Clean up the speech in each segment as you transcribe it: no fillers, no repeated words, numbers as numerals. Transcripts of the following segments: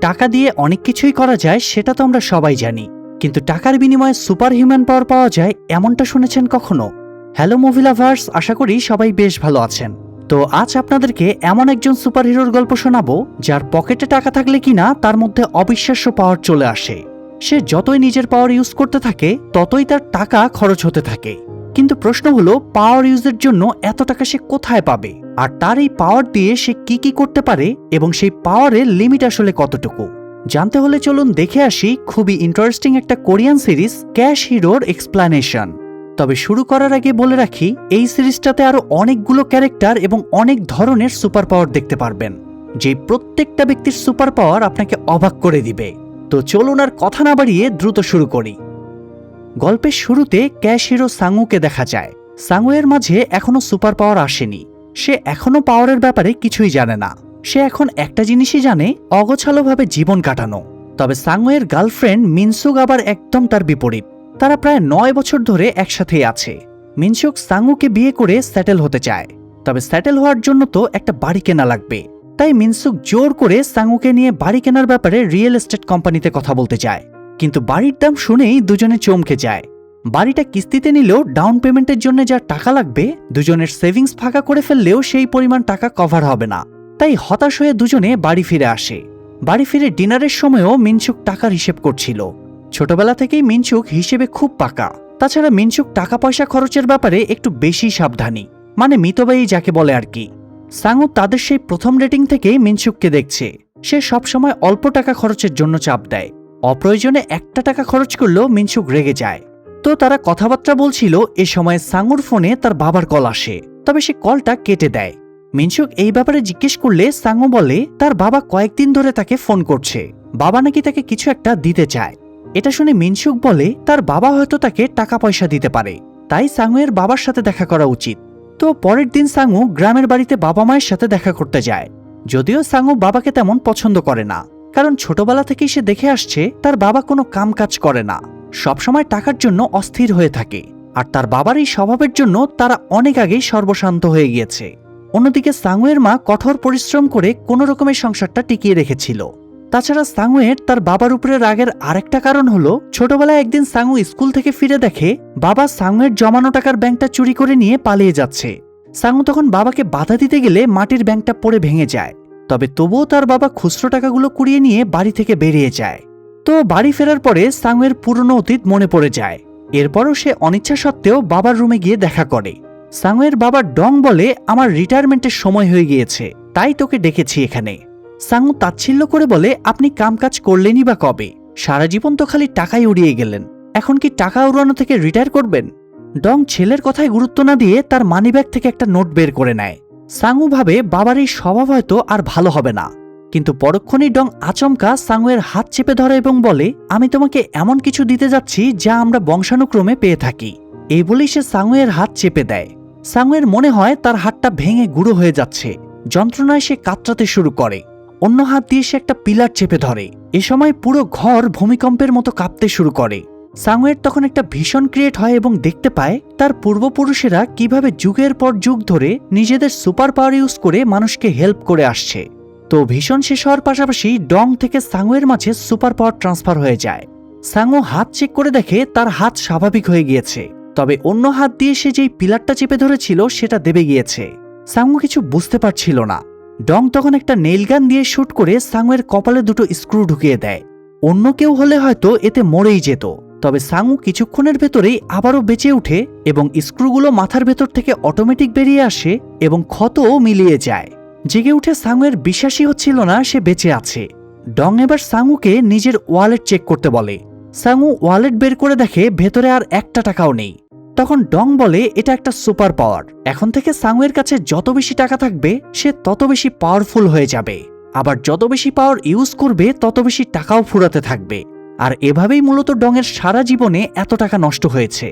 টাকা দিয়ে অনেক কিছুই করা যায় সেটা তো আমরা সবাই জানি, কিন্তু টাকার বিনিময়ে সুপার হিউম্যান পাওয়ার পাওয়া যায় এমনটা শুনেছেন কখনো? হ্যালো মুভি লাভার্স, আশা করি সবাই বেশ ভালো আছেন। তো আজ আপনাদেরকে এমন একজন সুপার হিরোর গল্প শোনাবো যার পকেটে টাকা থাকলে কিনা তার মধ্যে অবিশ্বাস্য পাওয়ার চলে আসে। সে যতই নিজের পাওয়ার ইউজ করতে থাকে ততই তার টাকা খরচ হতে থাকে। কিন্তু প্রশ্ন হলো, পাওয়ার ইউজের জন্য এত টাকা সে কোথায় পাবে, আর তার এই পাওয়ার দিয়ে সে কি কি করতে পারে এবং সেই পাওয়ারের লিমিট আসলে কতটুকু? জানতে হলে চলুন দেখে আসি খুবই ইন্টারেস্টিং একটা কোরিয়ান সিরিজ ক্যাশ হিরোর এক্সপ্লানেশন। তবে শুরু করার আগে বলে রাখি, এই সিরিজটাতে আরো অনেকগুলো ক্যারেক্টার এবং অনেক ধরনের সুপার পাওয়ার দেখতে পারবেন, যে প্রত্যেকটা ব্যক্তির সুপার পাওয়ার আপনাকে অবাক করে দিবে। তো চলুন আর কথা না বাড়িয়ে দ্রুত শুরু করি। গল্পের শুরুতে ক্যাশ হিরো সাংউকে দেখা যায়। সাংউয়ের মাঝে এখনো সুপার পাওয়ার আসেনি, সে এখনো পাওয়ারের ব্যাপারে কিছুই জানে না। সে এখন একটা জিনিসই জানে, অগোছালোভাবে জীবন কাটানো। তবে সাংউয়ের গার্লফ্রেন্ড মিনসুক আবার একদম তার বিপরীত। তারা প্রায় 9 বছর ধরে একসাথেই আছে। মিনসুক সাংউকে বিয়ে করে সেটেল হতে চায়, তবে সেটেল হওয়ার জন্য তো একটা বাড়ি কেনা লাগবে। তাই মিনসুক জোর করে সাংউকে নিয়ে বাড়ি কেনার ব্যাপারে রিয়েল এস্টেট কোম্পানিতে কথা বলতে যায়। কিন্তু বাড়ির দাম শুনেই দুজনে চমকে যায়। বাড়িটা কিস্তিতে নিলেও ডাউন পেমেন্টের জন্য যা টাকা লাগবে, দুজনের সেভিংস ফাঁকা করে ফেললেও সেই পরিমাণ টাকা কভার হবে না। তাই হতাশ হয়ে দুজনে বাড়ি ফিরে আসে। বাড়ি ফিরে ডিনারের সময়ও মিনসুক টাকার হিসেব করছিল। ছোটবেলা থেকেই মিনসুক হিসেবে খুব পাকা। তাছাড়া মিনসুক টাকা পয়সা খরচের ব্যাপারে একটু বেশি সাবধানী, মানে মিতব্যয়ী যাকে বলে আর কি। সাংউ তাদের সেই প্রথম রেটিং থেকেই মিনসুককে দেখছে। সে সবসময় অল্প টাকা খরচের জন্য চাপ দেয়। অপ্রয়োজনে একটা টাকা খরচ করলেও মিনসুক রেগে যায়। তো তারা কথাবার্তা বলছিল, এ সময় সাংউর ফোনে তার বাবার কল আসে, তবে সে কলটা কেটে দেয়। মিনসুক এই ব্যাপারে জিজ্ঞেস করলে সাংউ বলে তার বাবা কয়েকদিন ধরে তাকে ফোন করছে, বাবা নাকি তাকে কিছু একটা দিতে চায়। এটা শুনে মিনসুক বলে তার বাবা হয়তো তাকে টাকা পয়সা দিতে পারে, তাই সাংউয়ের বাবার সাথে দেখা করা উচিত। তো পরের দিন সাংউ গ্রামের বাড়িতে বাবা মায়ের সাথে দেখা করতে যায়। যদিও সাংউ বাবাকে তেমন পছন্দ করে না, কারণ ছোটবেলা থেকেই সে দেখে আসছে তার বাবা কোনো কাম কাজ করে না, সবসময় টাকার জন্য অস্থির হয়ে থাকে। আর তার বাবার এই স্বভাবের জন্য তারা অনেক আগেই সর্বশান্ত হয়ে গিয়েছে। অন্যদিকে সাংউয়ের মা কঠোর পরিশ্রম করে কোনো রকমের সংসারটা টিকিয়ে রেখেছিল। তাছাড়া সাংউয়ের তার বাবার উপরে রাগের আরেকটা কারণ হলো, ছোটবেলায় একদিন সাংউ স্কুল থেকে ফিরে দেখে বাবা সাংউয়ের জমানো টাকার ব্যাংকটা চুরি করে নিয়ে পালিয়ে যাচ্ছে। সাংউ তখন বাবাকে বাধা দিতে গেলে মাটির ব্যাংকটা পড়ে ভেঙে যায়। তবে তবুও তার বাবা খুচরো টাকাগুলো কুড়িয়ে নিয়ে বাড়ি থেকে বেরিয়ে যায়। তো বাড়ি ফেরার পরে সাংউয়ের পুরনো অতীত মনে পড়ে যায়। এরপরও সে অনিচ্ছা সত্ত্বেও বাবার রুমে গিয়ে দেখা করে। সাংউয়ের বাবা ডং বলে, আমার রিটায়ারমেন্টের সময় হয়ে গিয়েছে, তাই তোকে ডেকেছি এখানে। সাংউ তাচ্ছিল্য করে বলে, আপনি কামকাজ করলেনই বা কবে? সারা জীবন তো খালি টাকাই উড়িয়ে গেলেন, এখন কি টাকা উড়ানো থেকে রিটায়ার করবেন? ডং ছেলের কথায় গুরুত্ব না দিয়ে তার মানিব্যাগ থেকে একটা নোট বের করে নেয়। সাংউ ভাবে বাবার এই স্বভাব হয়তো আর ভালো হবে না, কিন্তু পরক্ষণেই ডং আচমকা সাংউয়ের হাত চেপে ধরে এবং বলে, আমি তোমাকে এমন কিছু দিতে যাচ্ছি যা আমরা বংশানুক্রমে পেয়ে থাকি। এই বলেই সে সাংউয়ের হাত চেপে দেয়। সাংউয়ের মনে হয় তার হাতটা ভেঙে গুঁড়ো হয়ে যাচ্ছে। যন্ত্রণায় সে কাতরাতে শুরু করে। অন্য হাত দিয়ে সে একটা পিলার চেপে ধরে। এ সময় পুরো ঘর ভূমিকম্পের মতো কাঁপতে শুরু করে। সাংউয়ের তখন একটা ভীষণ ক্রিয়েট হয় এবং দেখতে পায় তার পূর্বপুরুষেরা কিভাবে যুগের পর যুগ ধরে নিজেদের সুপার পাওয়ার ইউজ করে মানুষকে হেল্প করে আসছে। তো ভীষণ শেষ হওয়ার পাশাপাশি ডং থেকে সাংউয়ের মাঝে সুপার পাওয়ার ট্রান্সফার হয়ে যায়। সাংউ হাত চেক করে দেখে তার হাত স্বাভাবিক হয়ে গিয়েছে, তবে অন্য হাত দিয়ে সে যেই পিলারটা চেপে ধরেছিল সেটা দেবে গিয়েছে। সাংউ কিছু বুঝতে পারছিল না। ডং তখন একটা নেইল গান দিয়ে শুট করে সাংউয়ের কপালে দুটো স্ক্রু ঢুকিয়ে দেয়। অন্য কেউ হলে হয়তো এতে মরেই যেত, তবে সাংউ কিছুক্ষণের ভেতরেই আবারও বেঁচে উঠে এবং স্ক্রুগুলো মাথার ভেতর থেকে অটোমেটিক বেরিয়ে আসে এবং ক্ষতও মিলিয়ে যায়। জেগে উঠে সাংউয়ের বিশ্বাসই হচ্ছিল না সে বেঁচে আছে। ডং এবার সাংউকে নিজের ওয়ালেট চেক করতে বলে। সাংউ ওয়ালেট বের করে দেখে ভেতরে আর একটা টাকাও নেই। তখন ডং বলে, এটা একটা সুপার পাওয়ার, এখন থেকে সাংউয়ের কাছে যত বেশি টাকা থাকবে সে তত বেশি পাওয়ারফুল হয়ে যাবে, আবার যত বেশি পাওয়ার ইউজ করবে তত বেশি টাকাও ফুরাতে থাকবে। আর এভাবেই মূলত ডংয়ের সারা জীবনে এত টাকা নষ্ট হয়েছে।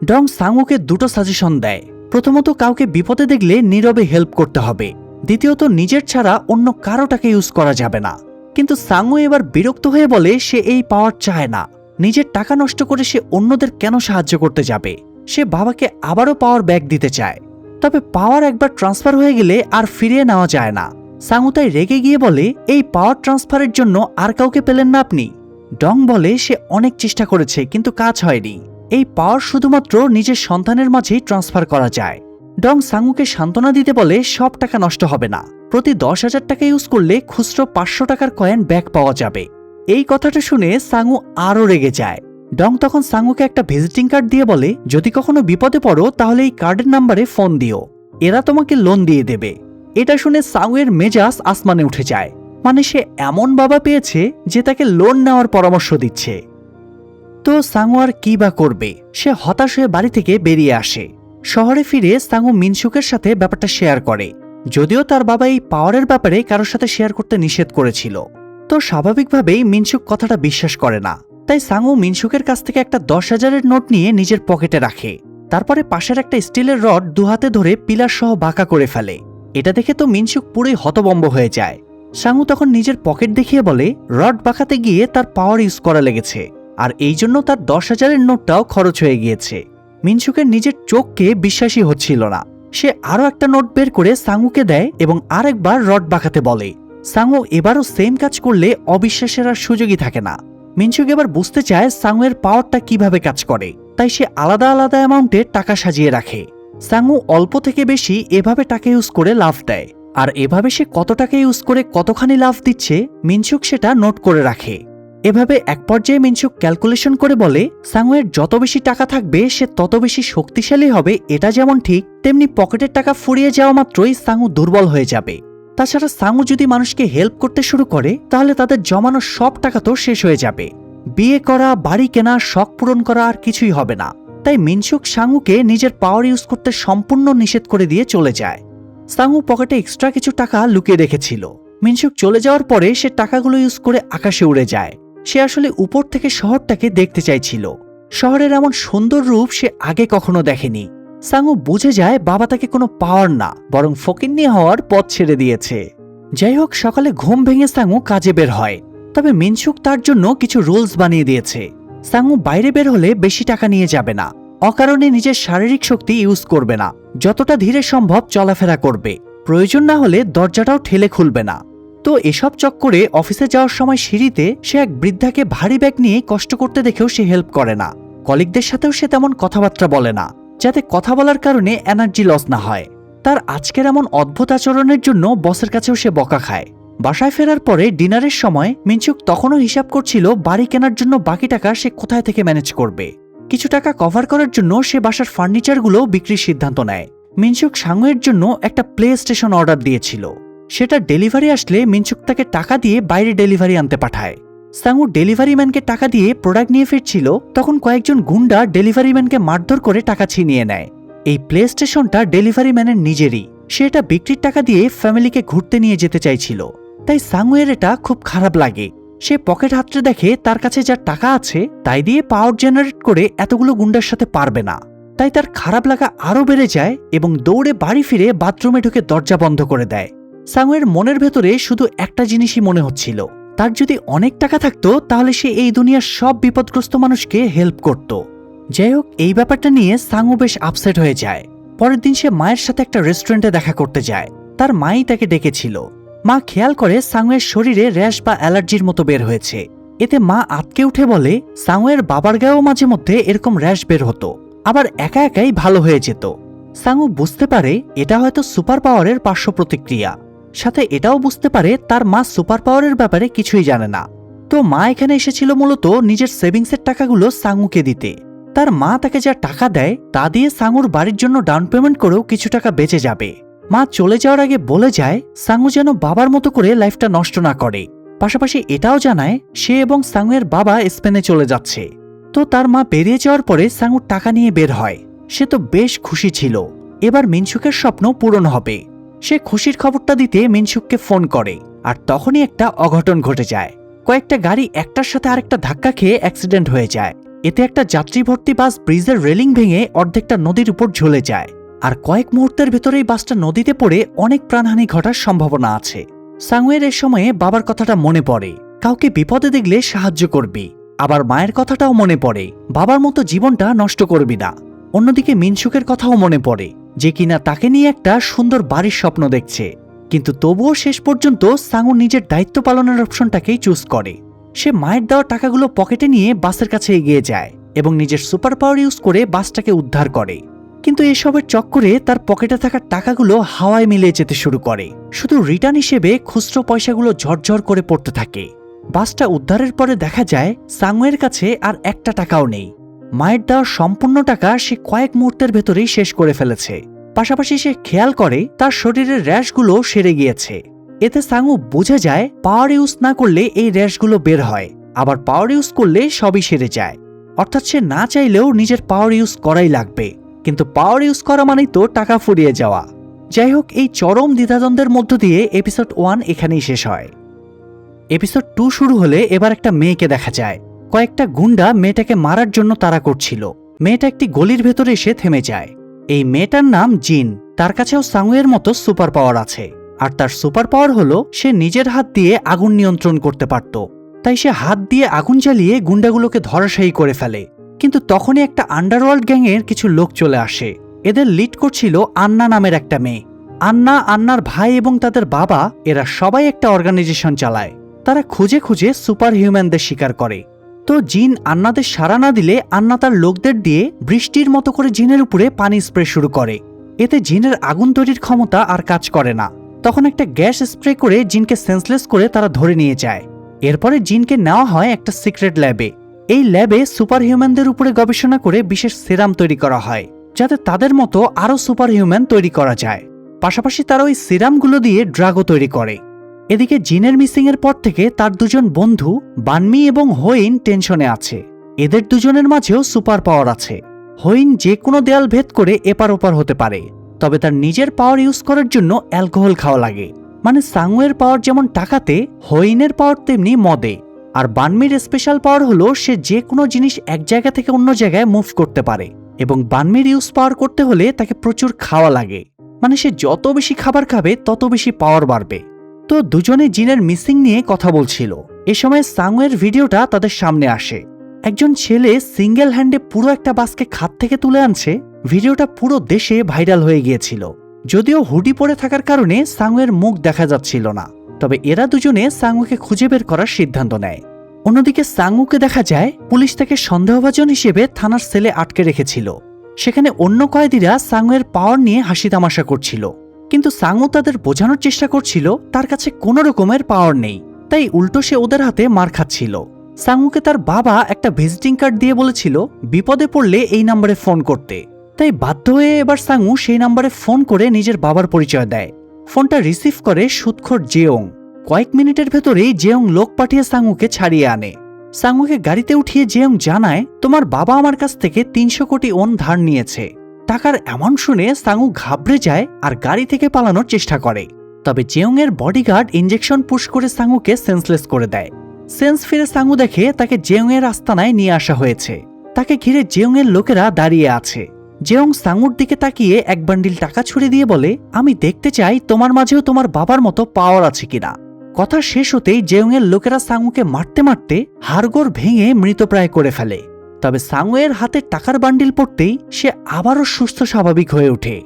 ডং সাংউকে দুটো সাজেশন দেয়। প্রথমত, কাউকে বিপদে দেখলে নীরবে হেল্প করতে হবে। দ্বিতীয়ত, নিজের ছাড়া অন্য কারো টাকা ইউজ করা যাবে না। কিন্তু সাংউ এবার বিরক্ত হয়ে বলে সে এই পাওয়ার চায় না। নিজের টাকা নষ্ট করে সে অন্যদের কেন সাহায্য করতে যাবে? সে বাবাকে আবারও পাওয়ার ব্যাক দিতে চায়, তবে পাওয়ার একবার ট্রান্সফার হয়ে গেলে আর ফিরিয়ে নেওয়া যায় না। সাংউ তাই রেগে গিয়ে বলে, এই পাওয়ার ট্রান্সফারের জন্য আর কাউকে পেলেন না আপনি? ডং বলে সে অনেক চেষ্টা করেছে কিন্তু কাজ হয়নি। এই পাওয়ার শুধুমাত্র নিজের সন্তানের মাঝেই ট্রান্সফার করা যায়। ডং সাংউকে সান্ত্বনা দিতে বলে সব টাকা নষ্ট হবে না, প্রতি 10,000 টাকা ইউজ করলে খুচরো 500 টাকার কয়েন ব্যাক পাওয়া যাবে। এই কথাটা শুনে সাংউ আরও রেগে যায়। ডং তখন সাংউকে একটা ভিজিটিং কার্ড দিয়ে বলে, যদি কখনো বিপদে পড়ো তাহলে এই কার্ডের নাম্বারে ফোন দিও, এরা তোমাকে লোন দিয়ে দেবে। এটা শুনে সাংউয়ের মেজাজ আসমানে উঠে যায়। মানে সে এমন বাবা পেয়েছে যে তাকে লোন নেওয়ার পরামর্শ দিচ্ছে। তো সাংউ আর কি বা করবে, সে হতাশ হয়ে বাড়ি থেকে বেরিয়ে আসে। শহরে ফিরে সাংউ মিনসুকের সাথে ব্যাপারটা শেয়ার করে, যদিও তার বাবা এই পাওয়ারের ব্যাপারে কারোর সাথে শেয়ার করতে নিষেধ করেছিল। তো স্বাভাবিকভাবেই মিনসুক কথাটা বিশ্বাস করে না। তাই সাংউ মিনসুকের কাছ থেকে একটা 10,000-এর নোট নিয়ে নিজের পকেটে রাখে। তারপরে পাশের একটা স্টিলের রড দুহাতে ধরে পিলার সহ বাঁকা করে ফেলে। এটা দেখে তো মিনসুক পুরোই হতবম্ব হয়ে যায়। সাংউ তখন নিজের পকেট দেখিয়ে বলে, রড বাঁকাতে গিয়ে তার পাওয়ার ইউজ করা লেগেছে, আর এই জন্য তার 10,000-এর নোটটাও খরচ হয়ে গিয়েছে। মিনসুকের নিজের চোখকে বিশ্বাসই হচ্ছিল না। সে আরও একটা নোট বের করে সাংউকে দেয় এবং আরেকবার রড বাঁকাতে বলে। সাংউ এবারও সেম কাজ করলে অবিশ্বাসের আর সুযোগই থাকে না। মিনসুক এবার বুঝতে চায় সাংউয়ের পাওয়ারটা কিভাবে কাজ করে, তাই সে আলাদা আলাদা অ্যামাউন্টে টাকা সাজিয়ে রাখে। সাংউ অল্প থেকে বেশি এভাবে টাকা ইউজ করে লাভ দেয়, আর এভাবে সে কত টাকা ইউজ করে কতখানি লাভ দিচ্ছে মিনসুক সেটা নোট করে রাখে। এভাবে এক পর্যায়ে মিনসুক ক্যালকুলেশন করে বলে, সাংউয়ের যত বেশি টাকা থাকবে সে তত বেশি শক্তিশালী হবে, এটা যেমন ঠিক তেমনি পকেটের টাকা ফুরিয়ে যাওয়া মাত্রই সাংউ দুর্বল হয়ে যাবে। তাছাড়া সাংউ যদি মানুষকে হেল্প করতে শুরু করে তাহলে তাদের জমানো সব টাকা তো শেষ হয়ে যাবে। বিয়ে করা, বাড়ি কেনা, শখ পূরণ করা আর কিছুই হবে না। তাই মিনসুক সাংউকে নিজের পাওয়ার ইউজ করতে সম্পূর্ণ নিষেধ করে দিয়ে চলে যায়। সাংউ পকেটে এক্সট্রা কিছু টাকা লুকিয়ে রেখেছিল। মিনসুক চলে যাওয়ার পরে সে টাকাগুলো ইউজ করে আকাশে উড়ে যায়। সে আসলে উপর থেকে শহরটাকে দেখতে চাইছিল। শহরের এমন সুন্দর রূপ সে আগে কখনো দেখেনি। সাংউ বুঝে যায় বাবা তাকে কোনো পাওয়ার না, বরং ফকিন্নি হওয়ার পথ ছেড়ে দিয়েছে। যাই হোক, সকালে ঘুম ভেঙে সাংউ কাজে বের হয়। তবে মিনসুক তার জন্য কিছু রুলস বানিয়ে দিয়েছে। সাংউ বাইরে বের হলে বেশি টাকা নিয়ে যাবে না, অকারণে নিজের শারীরিক শক্তি ইউজ করবে না, যতটা ধীরে সম্ভব চলাফেরা করবে, প্রয়োজন না হলে দরজাটাও ঠেলে খুলবে না। তো এসব চক্করে অফিসে যাওয়ার সময় সিঁড়িতে সে এক বৃদ্ধাকে ভারী ব্যাগ নিয়ে কষ্ট করতে দেখেও সে হেল্প করে না। কলিগদের সাথেও সে তেমন কথাবার্তা বলে না, যাতে কথা বলার কারণে এনার্জি লস না হয়। তার আজকের এমন অদ্ভুত আচরণের জন্য বসের কাছেও সে বকা খায়। বাসায় ফেরার পরে ডিনারের সময় মিনসুক তখনও হিসাব করছিল বাড়ি কেনার জন্য বাকি টাকা সে কোথায় থেকে ম্যানেজ করবে। কিছু টাকা কভার করার জন্য সে বাসার ফার্নিচারগুলো বিক্রির সিদ্ধান্ত নেয়। মিনসুক সাংউয়ের জন্য একটা প্লে স্টেশন অর্ডার দিয়েছিল। সেটা ডেলিভারি আসলে মিনসুক তাকে টাকা দিয়ে বাইরে ডেলিভারি আনতে পাঠায়। সাংউ ডেলিভারি ম্যানকে টাকা দিয়ে প্রোডাক্ট নিয়ে ফিরছিল, তখন কয়েকজন গুন্ডা ডেলিভারি ম্যানকে মারধর করে টাকা ছিনিয়ে নেয়। এই প্লে স্টেশনটা ডেলিভারি ম্যানের নিজেরই। সে এটা বিক্রির টাকা দিয়ে ফ্যামিলিকে ঘুরতে নিয়ে যেতে চাইছিল। তাই সাংউয়ের এটা খুব খারাপ লাগে। সে পকেট হাতড়ে দেখে তার কাছে যা টাকা আছে তাই দিয়ে পাওয়ার জেনারেট করে এতগুলো গুন্ডার সাথে পারবে না। তাই তার খারাপ লাগা আরও বেড়ে যায় এবং দৌড়ে বাড়ি ফিরে বাথরুমে ঢুকে দরজা বন্ধ করে দেয়। সাংউয়ের মনের ভেতরে শুধু একটা জিনিসই মনে হচ্ছিল, তার যদি অনেক টাকা থাকতো তাহলে সে এই দুনিয়ার সব বিপদগ্রস্ত মানুষকে হেল্প করত। যাই হোক, এই ব্যাপারটা নিয়ে সাংউ বেশ আপসেট হয়ে যায়। পরের দিন সে মায়ের সাথে একটা রেস্টুরেন্টে দেখা করতে যায়। তার মাই তাকে ডেকেছিল। মা খেয়াল করে সাংউয়ের শরীরে র্যাশ বা অ্যালার্জির মতো বের হয়েছে। এতে মা আতকে উঠে বলে, সাংউয়ের বাবার গায়েও মাঝে মধ্যে এরকম র্যাশ বের হতো, আবার একা একাই ভালো হয়ে যেত। সাংউ বুঝতে পারে এটা হয়তো সুপার পাওয়ারের পার্শ্ব প্রতিক্রিয়া। সাথে এটাও বুঝতে পারে তার মা সুপার পাওয়ারের ব্যাপারে কিছুই জানে না। তো মা এখানে এসেছিল মূলত নিজের সেভিংসের টাকাগুলো সাংউকে দিতে। তার মা তাকে যা টাকা দেয় তা দিয়ে সাংউর বাড়ির জন্য ডাউন পেমেন্ট করেও কিছু টাকা বেঁচে যাবে। মা চলে যাওয়ার আগে বলে যায় সাংউ যেন বাবার মতো করে লাইফটা নষ্ট না করে। পাশাপাশি এটাও জানায় সে এবং সাংউয়ের বাবা স্পেনে চলে যাচ্ছে। তো তার মা বেরিয়ে যাওয়ার পরে সাংউ টাকা নিয়ে বের হয়। সে তো বেশ খুশি ছিল, এবার মিনসুকের স্বপ্ন পূরণ হবে। সে খুশির খবরটা দিতে মিনসুককে ফোন করে, আর তখনই একটা অঘটন ঘটে যায়। কয়েকটা গাড়ি একটার সাথে আরেকটা ধাক্কা খেয়ে অ্যাক্সিডেন্ট হয়ে যায়। এতে একটা যাত্রী ভর্তি বাস ব্রিজের রেলিং ভেঙে অর্ধেকটা নদীর উপর ঝুলে যায়, আর কয়েক মুহূর্তের ভেতরেই বাসটা নদীতে পড়ে অনেক প্রাণহানি ঘটার সম্ভাবনা আছে। সাংউয়ের এ সময়ে বাবার কথাটা মনে পড়ে, কাউকে বিপদে দেখলে সাহায্য করবি। আবার মায়ের কথাটাও মনে পড়ে, বাবার মতো জীবনটা নষ্ট করবি না। অন্যদিকে মিনসুকের কথাও মনে পড়ে, যে কিনা তাকে নিয়ে একটা সুন্দর বাড়ির স্বপ্ন দেখছে। কিন্তু তবুও শেষ পর্যন্ত সাঙু নিজের দায়িত্ব পালনের অপশনটাকেই চুজ করে। সে মায়ের দেওয়া টাকাগুলো পকেটে নিয়ে বাসের কাছে এগিয়ে যায় এবং নিজের সুপার পাওয়ার ইউজ করে বাসটাকে উদ্ধার করে। কিন্তু এসবের চক্করে তার পকেটে থাকা টাকাগুলো হাওয়ায় মিলিয়ে যেতে শুরু করে। শুধু রিটার্ন হিসেবে খুচরো পয়সাগুলো ঝরঝর করে পড়তে থাকে। বাসটা উদ্ধারের পরে দেখা যায় সাঙুয়ের কাছে আর একটা টাকাও নেই। মায়ের দেওয়া সম্পূর্ণ টাকা সে কয়েক মুহূর্তের ভেতরেই শেষ করে ফেলেছে। পাশাপাশি সে খেয়াল করে তার শরীরের র্যাশগুলো সেরে গিয়েছে। এতে সাঙু বোঝা যায় পাওয়ার ইউজ না করলে এই র্যাশগুলো বের হয়, আবার পাওয়ার ইউজ করলে সবই সেরে যায়। অর্থাৎ সে না চাইলেও নিজের পাওয়ার ইউজ করাই লাগবে, কিন্তু পাওয়ার ইউজ করা মানেই তো টাকা ফুরিয়ে যাওয়া। যাই হোক, এই চরম দ্বিধাদ্বন্দ্বের মধ্য দিয়ে এপিসোড 1 এখানেই শেষ হয়। এপিসোড 2 শুরু হলে এবার একটা মেয়েকে দেখা যায়। কয়েকটা গুন্ডা মেয়েটাকে মারার জন্য তাড়া করছিল। মেয়েটা একটি গলির ভেতরে এসে থেমে যায়। এই মেয়েটার নাম জিন। তার কাছেও সাঙুয়ের মতো সুপার পাওয়ার আছে, আর তার সুপার পাওয়ার হলো সে নিজের হাত দিয়ে আগুন নিয়ন্ত্রণ করতে পারত। তাই সে হাত দিয়ে আগুন জ্বালিয়ে গুন্ডাগুলোকে ধরাশায়ী করে ফেলে। কিন্তু তখনই একটা আন্ডারওয়ার্ল্ড গ্যাংয়ের কিছু লোক চলে আসে। এদের লিড করছিল আন্না নামের একটা মেয়ে। আন্না, আন্নার ভাই এবং তাদের বাবা, এরা সবাই একটা অর্গানাইজেশন চালায়। তারা খুঁজে খুঁজে সুপার হিউম্যানদের শিকার করে। তো জিন আন্নাদের সাড়া না দিলে আন্না তার লোকদের দিয়ে বৃষ্টির মতো করে জিনের উপরে পানি স্প্রে শুরু করে। এতে জিনের আগুন তৈরির ক্ষমতা আর কাজ করে না। তখন একটা গ্যাস স্প্রে করে জিনকে সেন্সলেস করে তারা ধরে নিয়ে যায়। এরপরে জিনকে নেওয়া হয় একটা সিক্রেট ল্যাবে। এই ল্যাবে সুপার হিউম্যানদের উপরে গবেষণা করে বিশেষ সিরাম তৈরি করা হয়, যাতে তাদের মতো আরও সুপার হিউম্যান তৈরি করা যায়। পাশাপাশি তারা ওই সিরামগুলো দিয়ে ড্রাগও তৈরি করে। এদিকে জিনের মিসিং এর পর থেকে তার দুজন বন্ধু বানমি এবং হোইন টেনশনে আছে। এদের দুজনের মাঝেও সুপার পাওয়ার আছে। হোইন যে কোনো দেয়াল ভেদ করে এপার ওপার হতে পারে, তবে তার নিজের পাওয়ার ইউজ করার জন্য অ্যালকোহল খাওয়া লাগে। মানে সাঙুয়ের পাওয়ার যেমন টাকাতে, হোইনের পাওয়ার তেমনি মদে। আর বানমির স্পেশাল পাওয়ার হলো সে যে কোনো জিনিস এক জায়গা থেকে অন্য জায়গায় মুভ করতে পারে, এবং বানমির ইউজ পাওয়ার করতে হলে তাকে প্রচুর খাওয়া লাগে। মানে সে যত বেশি খাবার খাবে তত বেশি পাওয়ার বাড়বে। তো দুজনে জিনের মিসিং নিয়ে কথা বলছিল। এ সময় সাঙুয়ের ভিডিওটা তাদের সামনে আসে। একজন ছেলে সিঙ্গেল হ্যান্ডে পুরো একটা বাসকে খাত থেকে তুলে আনছে। ভিডিওটা পুরো দেশে ভাইরাল হয়ে গিয়েছিল। যদিও হুডি পরে থাকার কারণে সাঙুয়ের মুখ দেখা যাচ্ছিল না, তবে এরা দুজনে সাঙুকে খুঁজে বের করার সিদ্ধান্ত নেয়। অন্যদিকে সাঙুকে দেখা যায় পুলিশ তাকে সন্দেহভাজন হিসেবে থানার সেলে আটকে রেখেছিল। সেখানে অন্য কয়েদিরা সাঙুয়ের পাওয়ার নিয়ে হাসি তামাশা করছিল, কিন্তু সাঙু তাদের বোঝানোর চেষ্টা করছিল তার কাছে কোনো রকমের পাওয়ার নেই, তাই উল্টো সে ওদের হাতে মার খাচ্ছিল। সাঙুকে তার বাবা একটা ভিজিটিং কার্ড দিয়ে বলেছিল বিপদে পড়লে এই নম্বরে ফোন করতে, তাই বাধ্য হয়ে এবার সাঙু সেই নম্বরে ফোন করে নিজের বাবার পরিচয় দেয়। ফোনটা রিসিভ করে সুদখোর জেওং। কয়েক মিনিটের ভেতরেই জেওং লোক পাঠিয়ে সাঙুকে ছাড়িয়ে আনে। সাঙুকে গাড়িতে উঠিয়ে জেওং জানায়, তোমার বাবা আমার কাছ থেকে 300 কোটি ওন ধার নিয়েছে। টাকার অ্যামাউন্ট শুনে সাঙু ঘাবড়ে যায় আর গাড়ি থেকে পালানোর চেষ্টা করে। তবে জেওং এর বডিগার্ড ইঞ্জেকশন পুশ করে সাঙুকে সেন্সলেস করে দেয়। সেন্স ফিরে সাঙু দেখে তাকে জেওং এর আস্তানায় নিয়ে আসা হয়েছে। তাকে ঘিরে জেওং এর লোকেরা দাঁড়িয়ে আছে। জেওং সাঙুর দিকে তাকিয়ে এক বান্ডিল টাকা ছুড়ে দিয়ে বলে, আমি দেখতে চাই তোমার মাঝেও তোমার বাবার মতো পাওয়ার আছে কিনা। কথা শেষ হতেই জেওং এর লোকেরা সাঙুকে মারতে মারতে হাড়গোড় ভেঙে মৃতপ্রায় করে ফেলে। তবে সাঙুয়ের হাতে টাকার বান্ডিল পড়তেই সে আবারও সুস্থ স্বাভাবিক হয়ে ওঠে।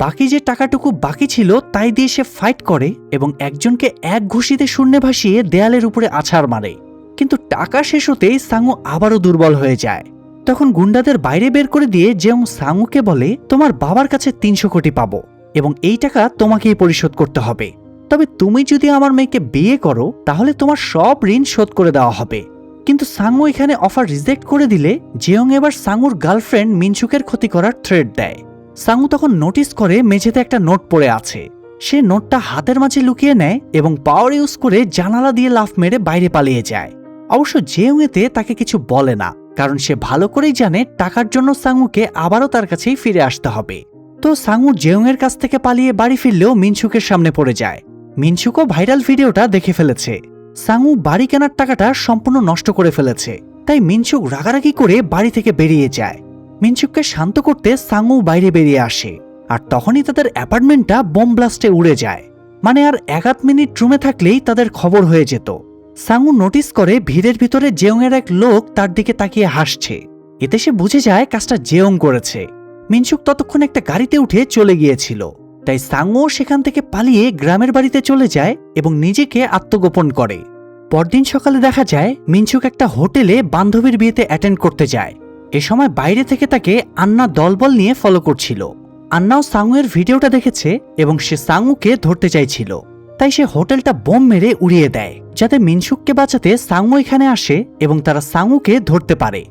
বাকি যে টাকাটুকু বাকি ছিল তাই দিয়ে সে ফাইট করে এবং একজনকে এক ঘুষিতে শূন্যে ভাসিয়ে দেয়ালের উপরে আছাড় মারে। কিন্তু টাকা শেষ হতেই সাঙু আবারও দুর্বল হয়ে যায়। তখন গুন্ডাদের বাইরে বের করে দিয়ে জেওং সাঙুকে বলে, তোমার বাবার কাছে 300 কোটি পাবো এবং এই টাকা তোমাকেই পরিশোধ করতে হবে। তবে তুমি যদি আমার মেয়েকে বিয়ে করো তাহলে তোমার সব ঋণ শোধ করে দেওয়া হবে। কিন্তু সাঙু এখানে অফার রিজেক্ট করে দিলে জেওং এবার সাঙুর গার্লফ্রেন্ড মিনসুকের ক্ষতি করার থ্রেট দেয়। সাঙু তখন নোটিস করে মেঝেতে একটা নোট পড়ে আছে। সে নোটটা হাতের মাঝে লুকিয়ে নেয় এবং পাওয়ার ইউজ করে জানালা দিয়ে লাফ মেরে বাইরে পালিয়ে যায়। অবশ্য জেওং এতে তাকে কিছু বলে না, কারণ সে ভালো করেই জানে টাকার জন্য সাঙুকে আবারও তার কাছেই ফিরে আসতে হবে। তো সাঙু জেওং এর কাছ থেকে পালিয়ে বাড়ি ফিরলেও মিনসুকের সামনে পড়ে যায়। মিনসুকও ভাইরাল ভিডিওটা দেখে ফেলেছে। সাঙু বাড়ি কেনার টাকাটা সম্পূর্ণ নষ্ট করে ফেলেছে, তাই মিনসুক রাগারাগি করে বাড়ি থেকে বেরিয়ে যায়। মিনসুককে শান্ত করতে সাঙু বাইরে বেরিয়ে আসে, আর তখনই তাদের অ্যাপার্টমেন্টটা বোম ব্লাস্টে উড়ে যায়। মানে আর 1 মিনিট রুমে থাকলেই তাদের খবর হয়ে যেত। সাঙু নোটিস করে ভিড়ের ভিতরে জেওং এর এক লোক তার দিকে তাকিয়ে হাসছে। এতে সে বুঝে যায় কাজটা জেওং করেছে। মিনসুক ততক্ষণ একটা গাড়িতে উঠে চলে গিয়েছিল। তাই সাংও সেখান থেকে পালিয়ে গ্রামের বাড়িতে চলে যায় এবং নিজেকে আত্মগোপন করে। পরদিন সকালে দেখা যায় মিনসুক একটা হোটেলে বান্ধবীর বিয়েতে অ্যাটেন্ড করতে যায়। এ সময় বাইরে থেকে তাকে আন্না দলবল নিয়ে ফলো করছিল। আন্নাও সাংয়ের ভিডিওটা দেখেছে এবং সে সাংকে ধরতে চাইছিল, তাই সে হোটেলটা বোম মেরে উড়িয়ে দেয় যাতে মিনসুককে বাঁচাতে সাংও এখানে আসে এবং তারা সাংকে ধরতে পারে।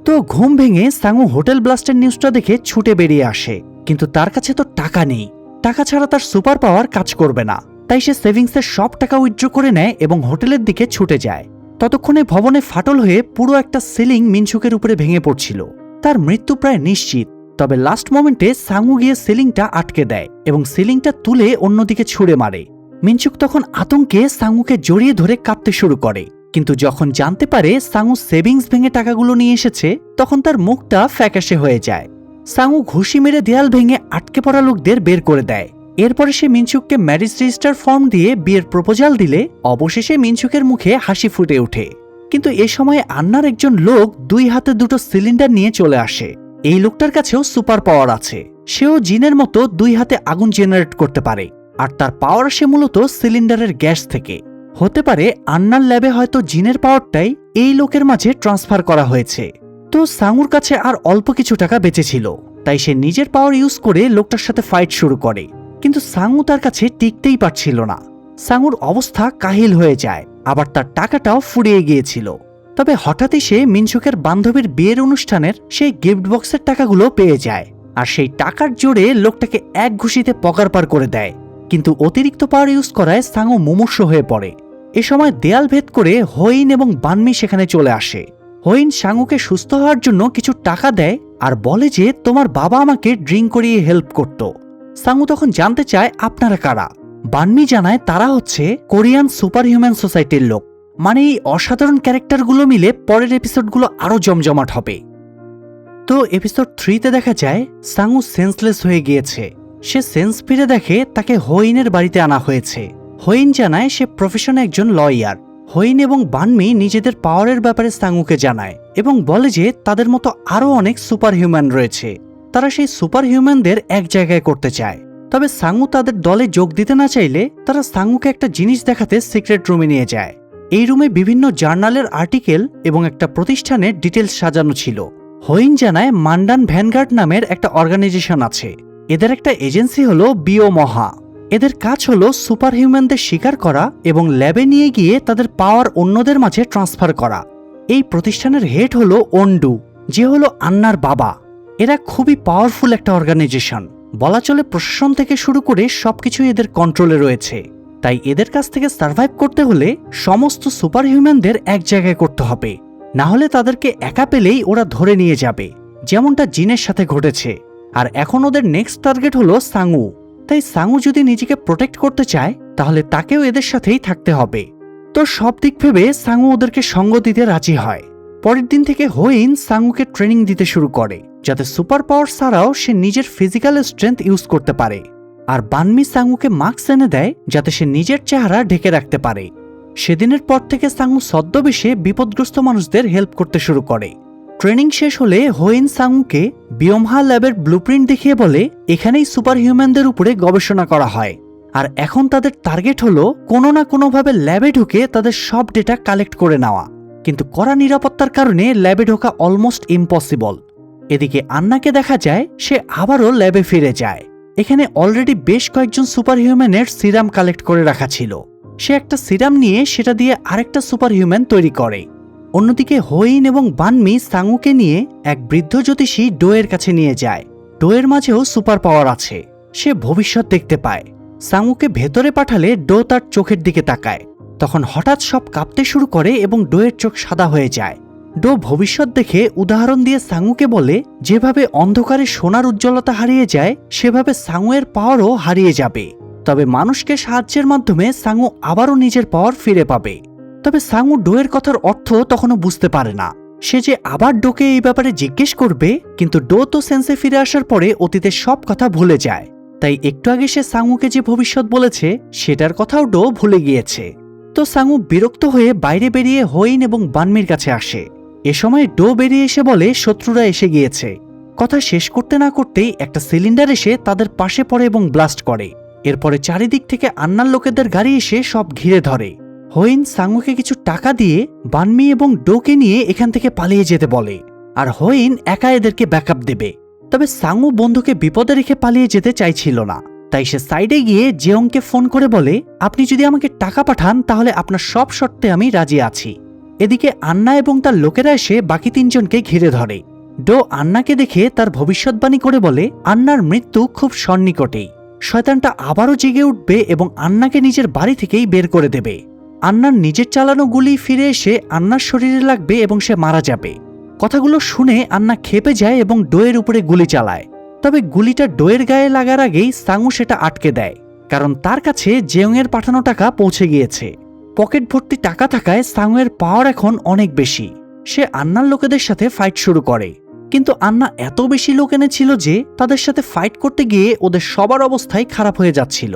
তো ঘুম ভেঙে সাংও হোটেল ব্লাস্টের নিউজটা দেখে ছুটে বেরিয়ে আসে, কিন্তু তার কাছে তো টাকা নেই। টাকা ছাড়া তার সুপার পাওয়ার কাজ করবে না, তাই সে সেভিংসের সব টাকা উইথড্র করে নেয় এবং হোটেলের দিকে ছুটে যায়। ততক্ষণে ভবনে ফাটল হয়ে পুরো একটা সিলিং মিনসুকের উপরে ভেঙে পড়ছিল। তার মৃত্যু প্রায় নিশ্চিত, তবে লাস্ট মোমেন্টে সাংউ গিয়ে সিলিংটা আটকে দেয় এবং সিলিংটা তুলে অন্যদিকে ছুঁড়ে মারে। মিনসুক তখন আতঙ্কে সাংউকে জড়িয়ে ধরে কাঁদতে শুরু করে, কিন্তু যখন জানতে পারে সাংউ সেভিংস ভেঙে টাকাগুলো নিয়ে এসেছে তখন তার মুখটা ফ্যাকাশে হয়ে যায়। সাংউ ঘুষি মেরে দেয়াল ভেঙে আটকে পড়া লোকদের বের করে দেয়। এরপরে সে মিনসুককে ম্যারেজ রেজিস্টার ফর্ম দিয়ে বিয়ের প্রপোজাল দিলে অবশেষে মিনসুকের মুখে হাসি ফুটে ওঠে। কিন্তু এ সময় আন্নার একজন লোক 2 হাতে 2টো সিলিন্ডার নিয়ে চলে আসে। এই লোকটার কাছেও সুপার পাওয়ার আছে, সেও জিনের মতো 2 হাতে আগুন জেনারেট করতে পারে, আর তার পাওয়ার আসে মূলত সিলিন্ডারের গ্যাস থেকে। হতে পারে আন্নার ল্যাবে হয়তো জিনের পাওয়ারটাই এই লোকের মাঝে ট্রান্সফার করা হয়েছে। তো সাংউর কাছে আর অল্প কিছু টাকা বেঁচে ছিল, তাই সে নিজের পাওয়ার ইউজ করে লোকটার সাথে ফাইট শুরু করে, কিন্তু সাংউ তার কাছে টিকতেই পারছিল না। সাংউর অবস্থা কাহিল হয়ে যায়, আবার তার টাকাটাও ফুরিয়ে গিয়েছিল। তবে হঠাৎই সে মিনসুকের বান্ধবীর বিয়ের অনুষ্ঠানের সেই গিফট বক্সের টাকাগুলো পেয়ে যায়, আর সেই টাকার জোরে লোকটাকে এক ঘুষিতে পকারপার করে দেয়। কিন্তু অতিরিক্ত পাওয়ার ইউজ করায় সাংউ মুমূর্ষ হয়ে পড়ে। এ সময় দেয়াল ভেদ করে হোইন এবং বানমি সেখানে চলে আসে। হোইন সাংউকে সুস্থ হওয়ার জন্য কিছু টাকা দেয় আর বলে যে তোমার বাবা আমাকে ড্রিঙ্ক করিয়ে হেল্প করত। সাংউ তখন জানতে চায় আপনারা কারা। বানমি জানায় তারা হচ্ছে কোরিয়ান সুপার হিউম্যান সোসাইটির লোক। মানে এই অসাধারণ ক্যারেক্টারগুলো মিলে পরের এপিসোডগুলো আরো জমজমাট হবে। তো এপিসোড 3তে দেখা যায় সাংউ সেন্সলেস হয়ে গিয়েছে। সে সেন্স ফিরে দেখে তাকে হোইনের বাড়িতে আনা হয়েছে। হোইন জানায় সে প্রফেশনে একজন লয়ার। হোইন এবং বানমি নিজেদের পাওয়ারের ব্যাপারে সাংউকে জানায় এবং বলে যে তাদের মতো আরো অনেক সুপার হিউম্যান রয়েছে, তারা সেই সুপার হিউম্যানদের এক জায়গায় করতে চায়। তবে সাংউ তাদের দলে যোগ দিতে না চাইলে তারা সাংউকে একটা জিনিস দেখাতে সিক্রেট রুমে নিয়ে যায়। এই রুমে বিভিন্ন জার্নালের আর্টিকেল এবং একটা প্রতিষ্ঠানের ডিটেলস সাজানো ছিল। হোইন জানায় মান্ডান ভ্যানগার্ড নামের একটা অর্গানাইজেশন আছে। এদের একটা এজেন্সি হলো বিওমহা। এদের কাজ হলো সুপার হিউম্যানদের শিকার করা এবং ল্যাবে নিয়ে গিয়ে তাদের পাওয়ার অন্যদের মাঝে ট্রান্সফার করা। এই প্রতিষ্ঠানের হেড হলো ওন্ডু, যে হলো আন্নার বাবা। এরা খুবই পাওয়ারফুল একটা অর্গানাইজেশন, বলা চলে প্রশাসন থেকে শুরু করে সবকিছু এদের কন্ট্রোলে রয়েছে। তাই এদের কাছ থেকে সার্ভাইভ করতে হলে সমস্ত সুপার হিউম্যানদের এক জায়গায় করতে হবে, না হলে তাদেরকে একা পেলেই ওরা ধরে নিয়ে যাবে, যেমনটা জিনের সাথে ঘটেছে। আর এখন ওদের নেক্সট টার্গেট হলো সাংউ। তাই সাংউ যদি নিজেকে প্রোটেক্ট করতে চায় তাহলে তাকেও এদের সাথেই থাকতে হবে। তো সব দিক ভেবে সাংউ ওদেরকে সঙ্গ দিতে রাজি হয়। পরের দিন থেকে হোইন সাংউকে ট্রেনিং দিতে শুরু করে, যাতে সুপার পাওয়ার ছাড়াও সে নিজের ফিজিক্যাল স্ট্রেংথ ইউজ করতে পারে। আর বানমি সাংউকে মাস্ক এনে দেয় যাতে সে নিজের চেহারা ঢেকে রাখতে পারে। সেদিনের পর থেকে সাংউ ছদ্মবেশে বিপদগ্রস্ত মানুষদের হেল্প করতে শুরু করে। ট্রেনিং শেষ হলে হোইন সাংউকে বিওমহা ল্যাবের ব্লুপ্রিন্ট দেখিয়ে বলে এখানেই সুপার হিউম্যানদের উপরে গবেষণা করা হয়, আর এখন তাদের টার্গেট হলো কোনো না কোনোভাবে ল্যাবে ঢুকে তাদের সব ডেটা কালেক্ট করে নেওয়া। কিন্তু কড়া নিরাপত্তার কারণে ল্যাবে ঢোকা অলমোস্ট ইম্পসিবল। এদিকে আন্নাকে দেখা যায় সে আবারও ল্যাবে ফিরে যায়। এখানে অলরেডি বেশ কয়েকজন সুপার হিউম্যানের সিরাম কালেক্ট করে রাখা ছিল। সে একটা সিরাম নিয়ে সেটা দিয়ে আরেকটা সুপার হিউম্যান তৈরি করে। অন্যদিকে হোইন এবং বানমি সাংউকে নিয়ে এক বৃদ্ধ জ্যোতিষী ডোয়ের কাছে নিয়ে যায়। ডোয়ের মাঝেও সুপার পাওয়ার আছে, সে ভবিষ্যৎ দেখতে পায়। সাংউকে ভেতরে পাঠালে ডো তার চোখের দিকে তাকায়। তখন হঠাৎ সব কাঁপতে শুরু করে এবং ডোয়ের চোখ সাদা হয়ে যায়। ডো ভবিষ্যৎ দেখে উদাহরণ দিয়ে সাংউকে বলে যেভাবে অন্ধকারে সোনার উজ্জ্বলতা হারিয়ে যায় সেভাবে সাংউয়ের পাওয়ারও হারিয়ে যাবে। তবে মানুষকে সাহায্যের মাধ্যমে সাংউ আবারও নিজের পাওয়ার ফিরে পাবে। তবে সাংউ ডোয়ের কথার অর্থ তখনও বুঝতে পারে না। সে যে আবার ডোকে এই ব্যাপারে জিজ্ঞেস করবে, কিন্তু ডো তো সেন্সে ফিরে আসার পরে অতীতের সব কথা ভুলে যায়। তাই একটু আগে সে সাংউকে যে ভবিষ্যৎ বলেছে সেটার কথাও ডো ভুলে গিয়েছে। তো সাংউ বিরক্ত হয়ে বাইরে বেরিয়ে হোইন এবং বানমির কাছে আসে। এ সময় ডো বেরিয়ে এসে বলে শত্রুরা এসে গিয়েছে। কথা শেষ করতে না করতেই একটা সিলিন্ডার এসে তাদের পাশে পড়ে এবং ব্লাস্ট করে। এরপরে চারিদিক থেকে আন্নার লোকেদের গাড়ি এসে সব ঘিরে ধরে। হোয়েইন সাঙ্গুকে কিছু টাকা দিয়ে বানমি এবং ডোকে নিয়ে এখান থেকে পালিয়ে যেতে বলে, আর হোয়েইন একা এদেরকে ব্যাকআপ দেবে। তবে সাঙ্গু বন্ধুকে বিপদে রেখে পালিয়ে যেতে চাইছিল না, তাই সে সাইডে গিয়ে জেয়ংকে ফোন করে বলে, আপনি যদি আমাকে টাকা পাঠান তাহলে আপনার সব শর্তে আমি রাজি আছি। এদিকে আন্না এবং তার লোকেরা এসে বাকি 3 জনকে ঘিরে ধরে। ডো আন্নাকে দেখে তার ভবিষ্যৎবাণী করে বলে, আন্নার মৃত্যু খুব সন্নিকটেই। শয়তানটা আবারও জেগে উঠবে এবং আন্নাকে নিজের বাড়ি থেকেই বের করে দেবে। আন্নার নিজের চালানো গুলি ফিরে এসে আন্নার শরীরে লাগবে এবং সে মারা যাবে। কথাগুলো শুনে আন্না ক্ষেপে যায় এবং ডোয়ের উপরে গুলি চালায়। তবে গুলিটা ডোয়ের গায়ে লাগার আগেই সাঙ্গু সেটা আটকে দেয়, কারণ তার কাছে জেয়ংয়ের পাঠানো টাকা পৌঁছে গিয়েছে। পকেট ভর্তি টাকা থাকায় সাঙ্গুয়ের পাওয়ার এখন অনেক বেশি। সে আন্নার লোকেদের সাথে ফাইট শুরু করে, কিন্তু আন্না এত বেশি লোক এনেছিল যে তাদের সাথে ফাইট করতে গিয়ে ওদের সবার অবস্থাই খারাপ হয়ে যাচ্ছিল।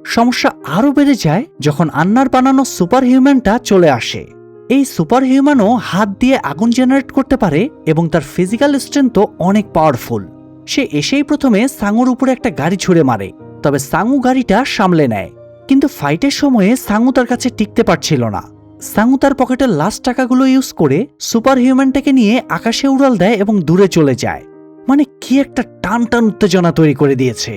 সমস্যা আরও বেড়ে যায় যখন আন্নার বানানো সুপার হিউম্যানটা চলে আসে। এই সুপার হিউম্যানও হাত দিয়ে আগুন জেনারেট করতে পারে এবং তার ফিজিক্যাল স্ট্রেংথও অনেক পাওয়ারফুল। সে এসেই প্রথমে সাঙ্গুর উপরে একটা গাড়ি ছুড়ে মারে, তবে সাঙ্গু গাড়িটা সামলে নেয়। কিন্তু ফাইটের সময়ে সাঙ্গু তার কাছে টিকতে পারছিল না। সাঙ্গু তার পকেটের লাস্ট টাকাগুলো ইউজ করে সুপার হিউম্যানটাকে নিয়ে আকাশে উড়াল দেয় এবং দূরে চলে যায়। মানে কি একটা টান টান উত্তেজনা তৈরি করে দিয়েছে।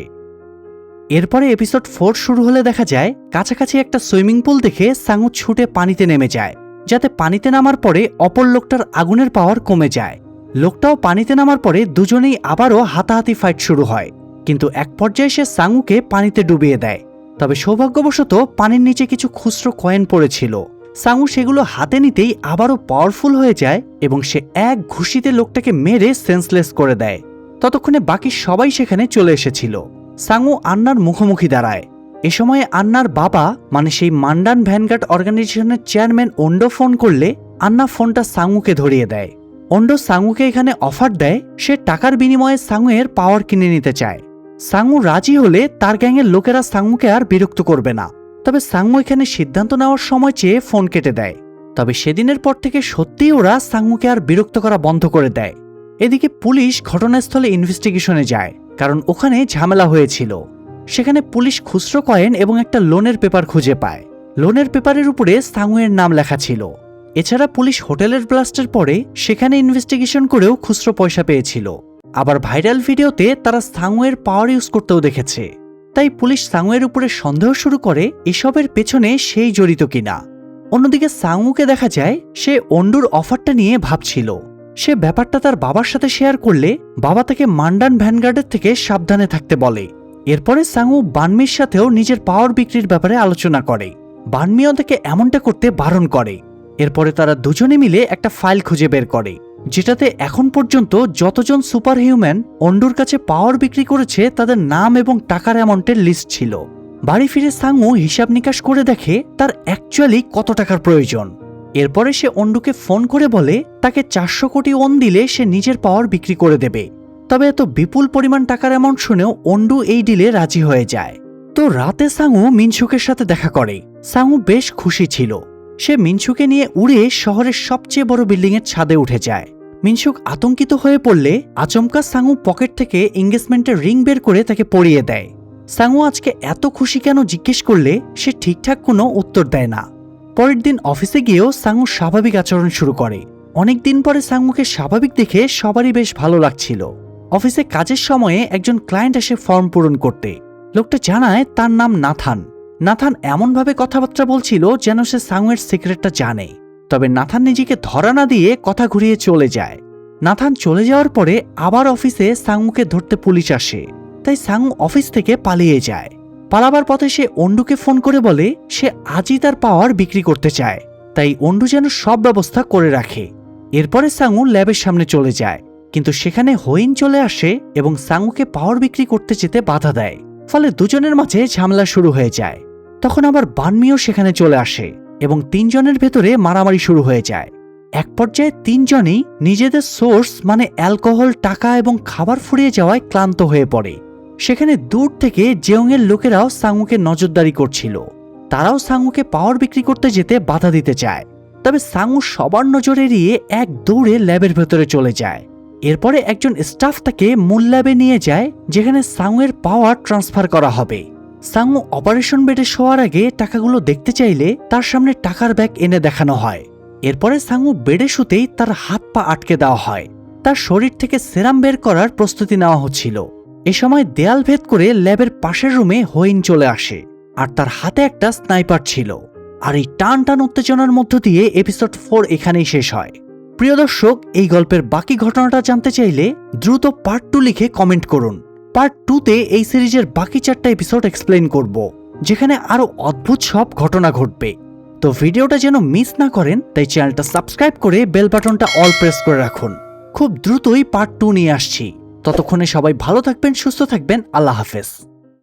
এরপরে এপিসোড 4 শুরু হলে দেখা যায় কাছাকাছি একটা সুইমিং পুল দেখে সাঙ্গু ছুটে পানিতে নেমে যায়, যাতে পানিতে নামার পরে অপর লোকটার আগুনের পাওয়ার কমে যায়। লোকটাও পানিতে নামার পরে দুজনেই আবারও হাতাহাতি ফাইট শুরু হয়, কিন্তু এক পর্যায়ে সে সাঙ্গুকে পানিতে ডুবিয়ে দেয়। তবে সৌভাগ্যবশত পানির নিচে কিছু খুচরো কয়েন পড়েছিল। সাঙ্গু সেগুলো হাতে নিতেই আবারও পাওয়ারফুল হয়ে যায় এবং সে এক ঘুষিতে লোকটাকে মেরে সেন্সলেস করে দেয়। ততক্ষণে বাকি সবাই সেখানে চলে এসেছিল। সাঙ্গু আন্নার মুখোমুখি দাঁড়ায়। এ সময়ে আন্নার বাবা মানে সেই মান্ডান ভ্যানগার্ড অর্গানাইজেশনের চেয়ারম্যান ওন্ডো ফোন করলে আন্না ফোনটা সাঙ্গুকে ধরিয়ে দেয়। ওন্ডো সাঙ্গুকে এখানে অফার দেয় সে টাকার বিনিময়ে সাঙ্গুয়ের পাওয়ার কিনে নিতে চায়। সাঙ্গু রাজি হলে তার গ্যাংয়ের লোকেরা সাঙ্গুকে আর বিরক্ত করবে না। তবে সাঙ্গু এখানে সিদ্ধান্ত নেওয়ার সময় চেয়ে ফোন কেটে দেয়। তবে সেদিনের পর থেকে সত্যিই ওরা সাঙ্গুকে আর বিরক্ত করা বন্ধ করে দেয়। এদিকে পুলিশ ঘটনাস্থলে ইনভেস্টিগেশনে যায়, কারণ ওখানে ঝামেলা হয়েছিল। সেখানে পুলিশ খুচরো কয়েন এবং একটা লোনের পেপার খুঁজে পায়। লোনের পেপারের উপরে সাঙ্গুয়ের নাম লেখা ছিল। এছাড়া পুলিশ হোটেলের ব্লাস্টের পরে সেখানে ইনভেস্টিগেশন করেও খুচরো পয়সা পেয়েছিল। আবার ভাইরাল ভিডিওতে তারা সাঙ্গুয়ের পাওয়ার ইউজ করতেও দেখেছে। তাই পুলিশ সাঙ্গুয়ের উপরে সন্দেহ শুরু করে এসবের পেছনে সেই জড়িত কিনা। অন্যদিকে সাঙ্গুকে দেখা যায় সে ওন্ডুর অফারটা নিয়ে ভাবছিল। সে ব্যাপারটা তার বাবার সাথে শেয়ার করলে বাবা তাকে মান্ডান ভ্যানগার্ডের থেকে সাবধানে থাকতে বলে। এরপরে সাঙ্গু বানমির সাথেও নিজের পাওয়ার বিক্রির ব্যাপারে আলোচনা করে। বানমিও তাকে এমনটা করতে বারণ করে। এরপরে তারা দুজনে মিলে একটা ফাইল খুঁজে বের করে, যেটাতে এখন পর্যন্ত যতজন সুপার হিউম্যান ওন্ডুর কাছে পাওয়ার বিক্রি করেছে তাদের নাম এবং টাকার অ্যামাউন্টের লিস্ট ছিল। বাড়ি ফিরে সাঙ্গু হিসাব নিকাশ করে দেখে তার অ্যাকচুয়ালি কত টাকার প্রয়োজন। এরপরে সে ওন্ডুকে ফোন করে বলে তাকে 400 কোটি ওন দিলে সে নিজের পাওয়ার বিক্রি করে দেবে। তবে এত বিপুল পরিমাণ টাকার অ্যামাউন্ট শুনেও ওন্ডু এই ডিলে রাজি হয়ে যায়। তো রাতে সাঙ্গু মিনসুকের সাথে দেখা করে। সাঙ্গু বেশ খুশি ছিল। সে মিনসুকে নিয়ে উড়ে শহরের সবচেয়ে বড় বিল্ডিংয়ের ছাদে উঠে যায়। মিনসুক আতঙ্কিত হয়ে পড়লে আচমকা সাঙ্গু পকেট থেকে এঙ্গেজমেন্টের রিং বের করে তাকে পরিয়ে দেয়। সাঙ্গু আজকে এত খুশি কেন জিজ্ঞেস করলে সে ঠিকঠাক কোনো উত্তর দেয় না। পরের দিন অফিসে গিয়েও সাঙ্গু স্বাভাবিক আচরণ শুরু করে। অনেকদিন পরে সাঙ্গুকে স্বাভাবিক দেখে সবারই বেশ ভালো লাগছিল। অফিসে কাজের সময়ে একজন ক্লায়েন্ট এসে ফর্ম পূরণ করতে। লোকটা জানায় তার নাম নাথান। নাথান এমনভাবে কথাবার্তা বলছিল যেন সে সাঙ্গুয়ের সিক্রেটটা জানে। তবে নাথান নিজেকে ধরা না দিয়ে কথা ঘুরিয়ে চলে যায়। নাথান চলে যাওয়ার পরে আবার অফিসে সাঙ্গুকে ধরতে পুলিশ আসে। তাই সাঙ্গু অফিস থেকে পালিয়ে যায়। পালাবার পথে সে ওন্ডুকে ফোন করে বলে সে আজই তার পাওয়ার বিক্রি করতে চায়, তাই ওন্ডু যেন সব ব্যবস্থা করে রাখে। এরপরে সাঙ্গু ল্যাবের সামনে চলে যায়, কিন্তু সেখানে হোয়েইন চলে আসে এবং সাঙ্গুকে পাওয়ার বিক্রি করতে যেতে বাধা দেয়। ফলে দুজনের মাঝে ঝামেলা শুরু হয়ে যায়। তখন আবার বানমিও সেখানে চলে আসে এবং 3 জনের ভেতরে মারামারি শুরু হয়ে যায়। এক পর্যায়ে 3 জনই নিজেদের সোর্স মানে অ্যালকোহল, টাকা এবং খাবার ফুরিয়ে যাওয়ায় ক্লান্ত হয়ে পড়ে। সেখানে দূর থেকে জেয়ংয়ের লোকেরাও সাঙ্গুকে নজরদারি করছিল। তারাও সাঙ্গুকে পাওয়ার বিক্রি করতে যেতে বাধা দিতে চায়। তবে সাঙ্গু সবার নজর এড়িয়ে এক দৌড়ে ল্যাবের ভেতরে চলে যায়। এরপরে একজন স্টাফ তাকে মূল ল্যাবে নিয়ে যায়, যেখানে সাংয়ের পাওয়ার ট্রান্সফার করা হবে। সাংউ অপারেশন বেডে শোয়ার আগে টাকাগুলো দেখতে চাইলে তার সামনে টাকার ব্যাগ এনে দেখানো হয়। এরপরে সাংউ বেডে শুতেই তার হাত পা আটকে দেওয়া হয়। তার শরীর থেকে সেরাম বের করার প্রস্তুতি নেওয়া হচ্ছিল। এ সময় দেয়াল ভেদ করে ল্যাবের পাশের রুমে হোইন চলে আসে, আর তার হাতে একটা স্নাইপার ছিল। আর এই টান টান উত্তেজনার মধ্য দিয়ে এপিসোড 4 এখানেই শেষ হয়। প্রিয় দর্শক, এই গল্পের বাকি ঘটনাটা জানতে চাইলে দ্রুত পার্ট 2 লিখে কমেন্ট করুন। পার্ট 2তে এই সিরিজের বাকি 4টা এপিসোড এক্সপ্লেইন করব, যেখানে আরো অদ্ভুত সব ঘটনা ঘটবে। তো ভিডিওটা যেন মিস না করেন, তাই চ্যানেলটা সাবস্ক্রাইব করে বেল বাটনটা অল প্রেস করে রাখুন। খুব দ্রুতই পার্ট 2 নিয়ে আসছি। ততক্ষণে সবাই ভালো থাকবেন, সুস্থ থাকবেন। আল্লাহ হাফেজ।